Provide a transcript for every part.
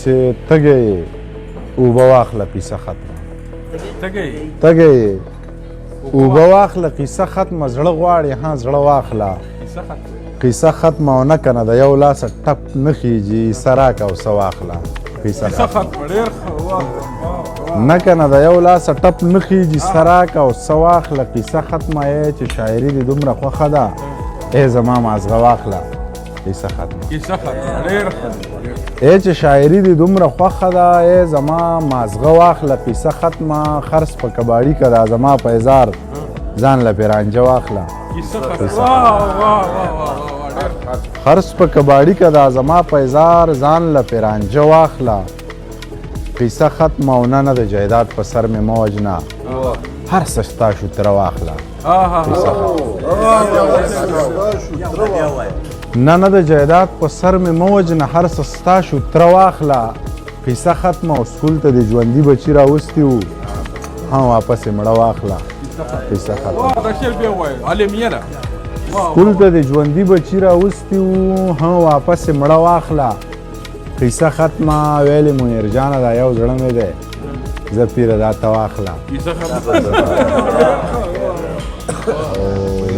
چې تږی یې اوبه واخله قیصه ختمه. تږی یې اوبه واخله قیصه ختمه، زړه غواړي ها زړه واخله قیصه ختمه، او نه کنه د یو لاسه ټپ نه خیږي څه راکه او څه واخله قیصه ختمه. نه کنه د یو لاسه ټپ نه خیږي څه راکه او څه واخله قیصه ختمه. ای چې شاعري دې دومره خوښه ده ای زما مازغه واخله قیصه ختمه. ای چې شاعري دې دومره خوښه ده ای زما مازغه واخله قیصه ختمه. خرس په کباړي که دا زما په اظهار ځان له پې رانجه واخله. خرس په کباړي که دا زما په اظهار ځان له پې رانجه واخله قیصه ختمه. او نه د جایداد په سر مې مه وجنه هر څه شته شوتره واخله قیصه ختمه. نه د جایداد په سر مې مه وجنه هر څه ستا شوتره واخله قیصه ختمه. او سکول ته د ژوندي بچي راوستي وو هم واپس یې مړه واخله قیصه ختمه. سکول ته د ژوندي بچي راوستي وو هم واپس یې مړه واخله قیصه ختمه. ویلې منیر جانه دا یو زړه مې دی زه پیره دا ته واخله.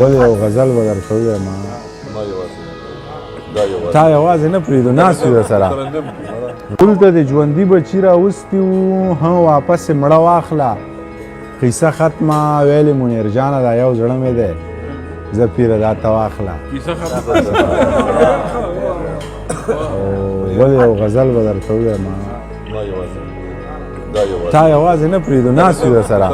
بل یو غزل به درته ووایم تا یوازې نه پرېږدو ناست وي درسره. سکول ته د ژوندي بچي راوستي وو هم واپس یې مړه واخله قیصه ختمه. ویلې منیر جانه دا یو زړه مې دی زه پیره دا ته واخله. بل یو غزل به درته ووایم تا یوازې نه پرېږدو ناست وي درسره.